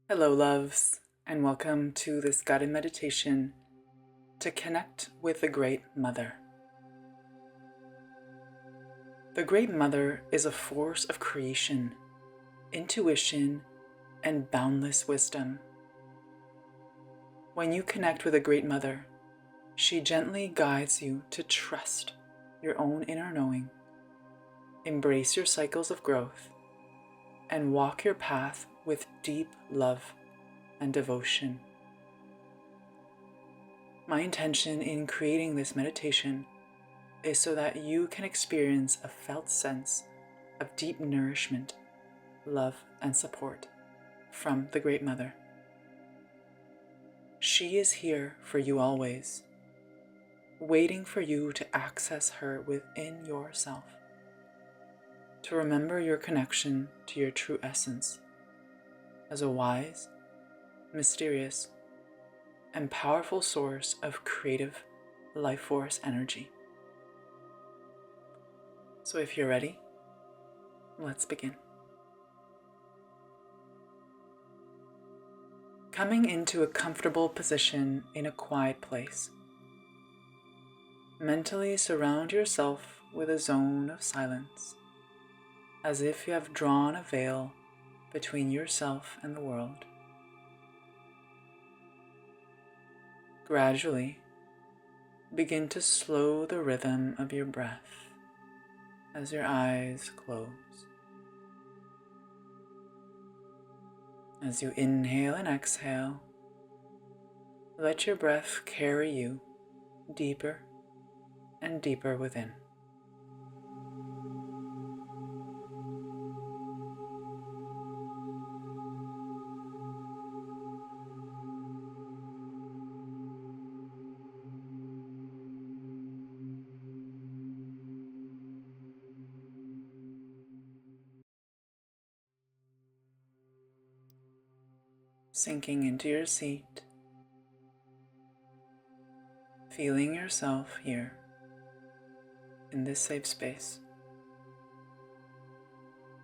Hello, loves, and welcome to this guided meditation to connect with the Great Mother. The Great Mother is a force of creation, intuition, and boundless wisdom. When you connect with a Great Mother, she gently guides you to trust your own inner knowing, embrace your cycles of growth, and walk your path with deep love and devotion. My intention in creating this meditation is so that you can experience a felt sense of deep nourishment, love, and support from the Great Mother. She is here for you always, waiting for you to access her within yourself, to remember your connection to your true essence as a wise, mysterious, and powerful source of creative life force energy. So if you're ready, let's begin. Coming into a comfortable position in a quiet place. Mentally surround yourself with a zone of silence, as if you have drawn a veil between yourself and the world. Gradually, begin to slow the rhythm of your breath as your eyes close. As you inhale and exhale, let your breath carry you deeper and deeper within. Sinking into your seat, feeling yourself here in this safe space,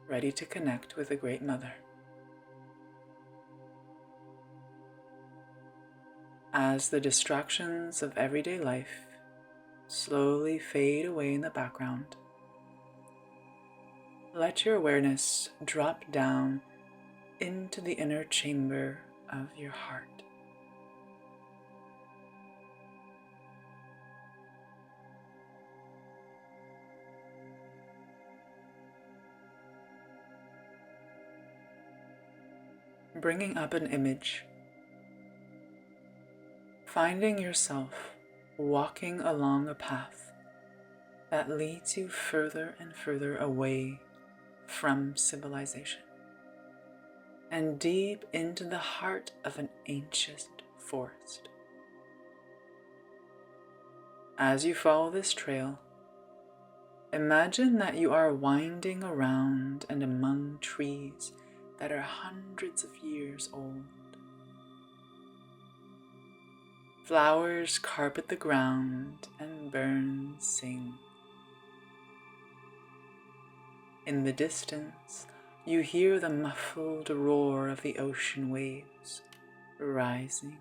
ready to connect with the Great Mother. As the distractions of everyday life slowly fade away in the background, let your awareness drop down into the inner chamber of your heart. Bringing up an image, finding yourself walking along a path that leads you further and further away from civilization and deep into the heart of an ancient forest. As you follow this trail, imagine that you are winding around and among trees that are hundreds of years old. Flowers carpet the ground and birds sing. In the distance, you hear the muffled roar of the ocean waves rising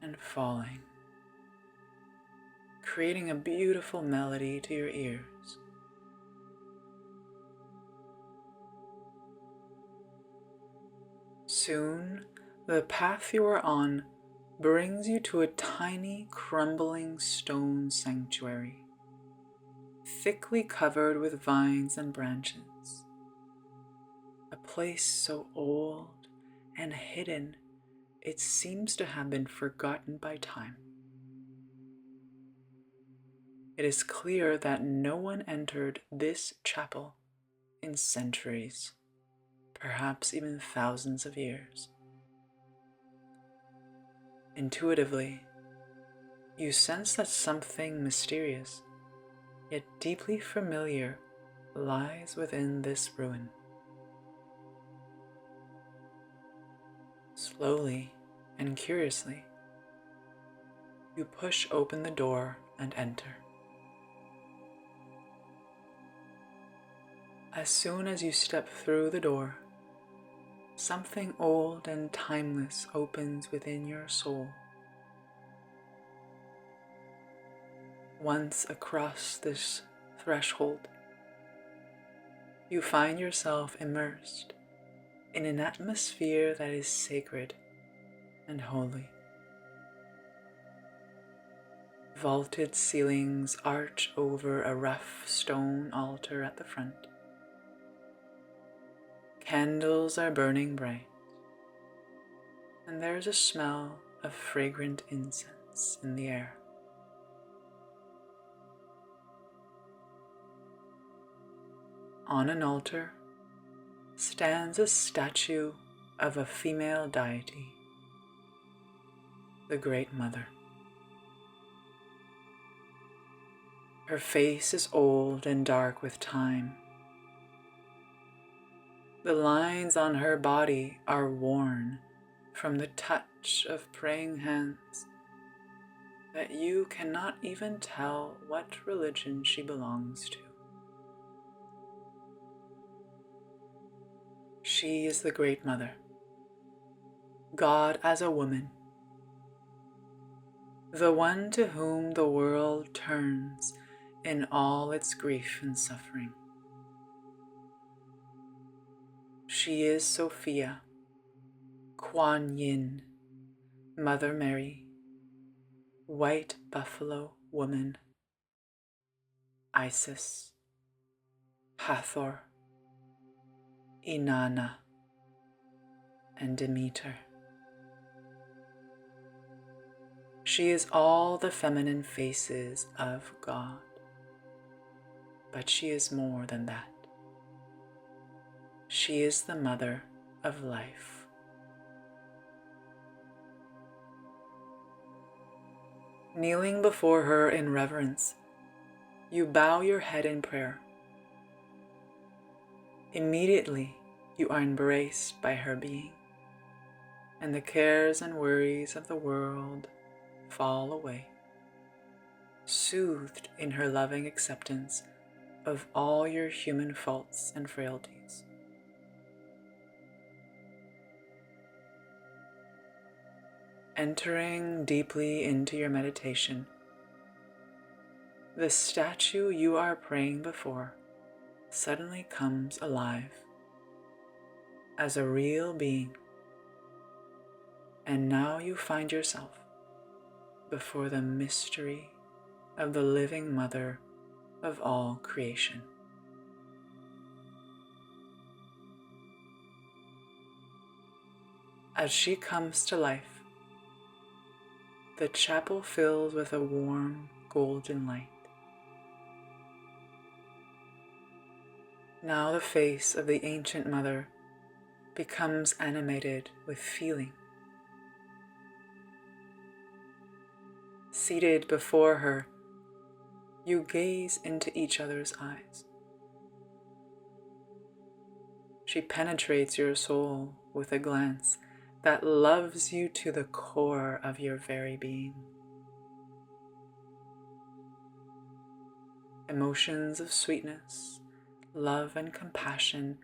and falling, creating a beautiful melody to your ears. Soon, the path you are on brings you to a tiny, crumbling stone sanctuary, thickly covered with vines and branches. A place so old and hidden it seems to have been forgotten by time. It is clear that no one entered this chapel in centuries, perhaps even thousands of years. Intuitively, you sense that something mysterious, yet deeply familiar, lies within this ruin. Slowly and curiously, you push open the door and enter. As soon as you step through the door, something old and timeless opens within your soul. Once across this threshold, you find yourself immersed in an atmosphere that is sacred and holy. Vaulted ceilings arch over a rough stone altar at the front. Candles are burning bright, and there's a smell of fragrant incense in the air. On an altar stands a statue of a female deity, the Great Mother. Her face is old and dark with time. The lines on her body are worn from the touch of praying hands that you cannot even tell what religion she belongs to. She is the Great Mother, God as a woman, the one to whom the world turns in all its grief and suffering. She is Sophia, Kuan Yin, Mother Mary, White Buffalo Woman, Isis, Hathor, Inanna, and Demeter. She is all the feminine faces of God, but she is more than that. She is the mother of life. Kneeling before her in reverence, you bow your head in prayer. Immediately, you are embraced by her being, and the cares and worries of the world fall away, soothed in her loving acceptance of all your human faults and frailties. Entering deeply into your meditation, the statue you are praying before suddenly comes alive as a real being, and now you find yourself before the mystery of the living Mother of all creation. As she comes to life, the chapel fills with a warm golden light. Now the face of the ancient mother becomes animated with feeling. Seated before her, you gaze into each other's eyes. She penetrates your soul with a glance that loves you to the core of your very being. Emotions of sweetness, love, and compassion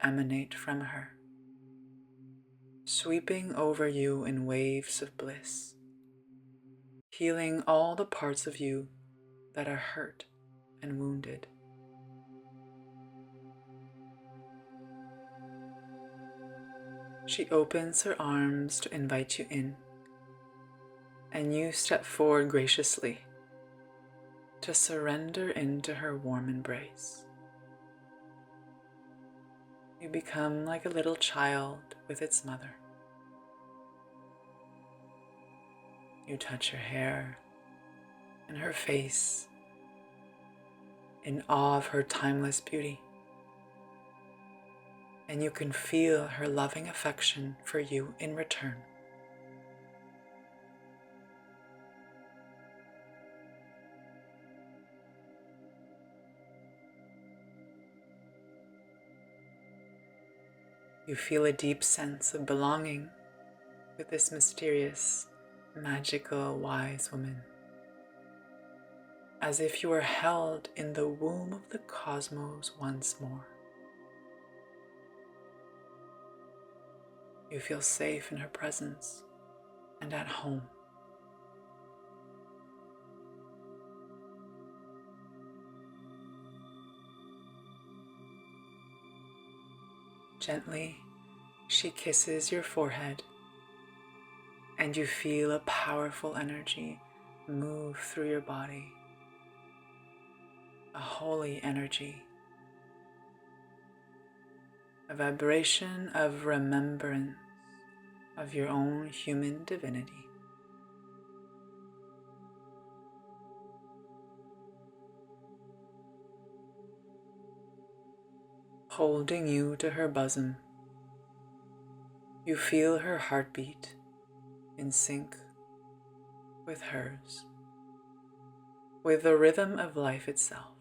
emanate from her, sweeping over you in waves of bliss, healing all the parts of you that are hurt and wounded. She opens her arms to invite you in, and you step forward graciously to surrender into her warm embrace. You become like a little child with its mother. You touch her hair and her face in awe of her timeless beauty, and you can feel her loving affection for you in return. You feel a deep sense of belonging with this mysterious, magical, wise woman, as if you were held in the womb of the cosmos once more. You feel safe in her presence and at home. Gently, she kisses your forehead, and you feel a powerful energy move through your body, a holy energy, a vibration of remembrance of your own human divinity. Holding you to her bosom, you feel her heartbeat in sync with hers, with the rhythm of life itself.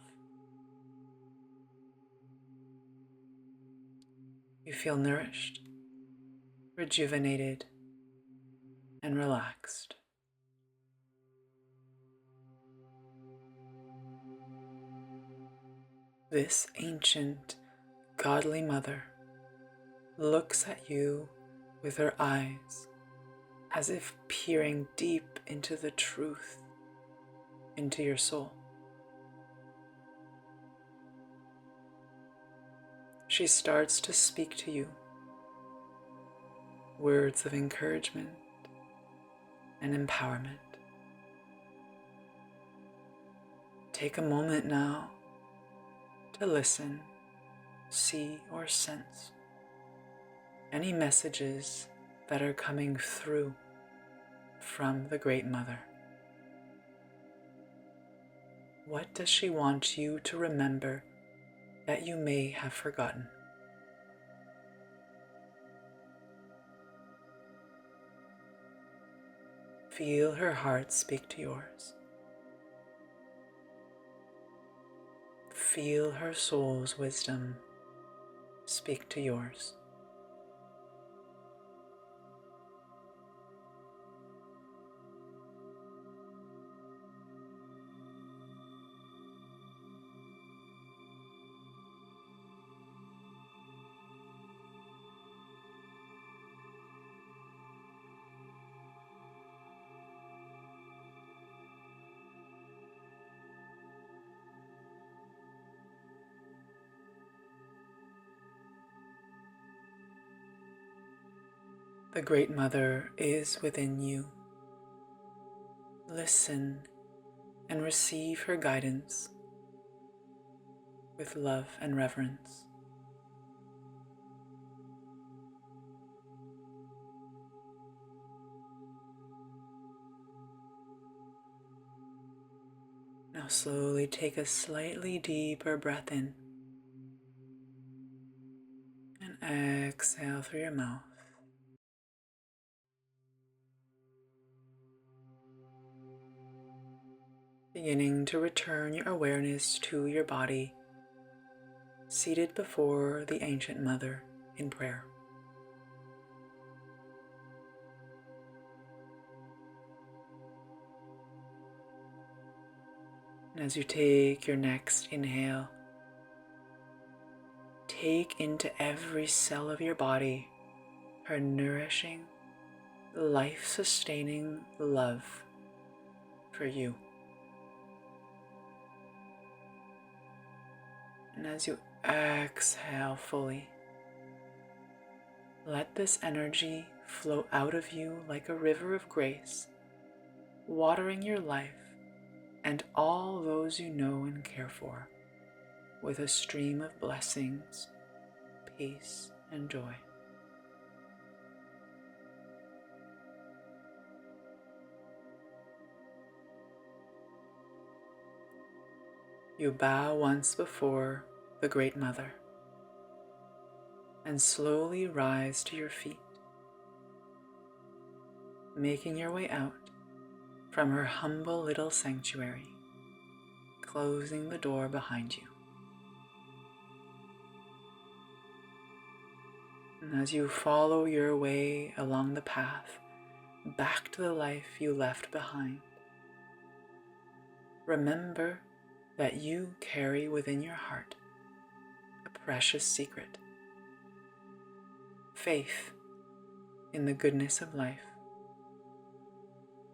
You feel nourished, rejuvenated, and relaxed. This ancient, godly mother looks at you with her eyes as if peering deep into the truth, into your soul. She starts to speak to you words of encouragement and empowerment. Take a moment now to listen, see, or sense any messages that are coming through from the Great Mother. What does she want you to remember that you may have forgotten? Feel her heart speak to yours. Feel her soul's wisdom speak to yours. The Great Mother is within you. Listen and receive her guidance with love and reverence. Now slowly take a slightly deeper breath in and exhale through your mouth. Beginning to return your awareness to your body, seated before the Ancient Mother in prayer. And as you take your next inhale, take into every cell of your body her nourishing, life-sustaining love for you. And as you exhale fully, let this energy flow out of you like a river of grace, watering your life and all those you know and care for with a stream of blessings, peace, and joy. You bow once before the Great Mother and slowly rise to your feet, making your way out from her humble little sanctuary, closing the door behind you. And as you follow your way along the path back to the life you left behind, remember that you carry within your heart a precious secret. Faith in the goodness of life,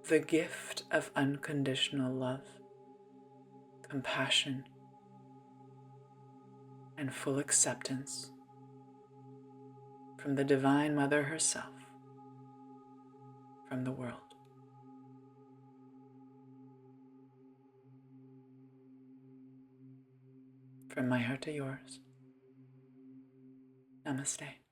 the gift of unconditional love, compassion, and full acceptance from the Divine Mother herself, from the world. From my heart to yours, Namaste.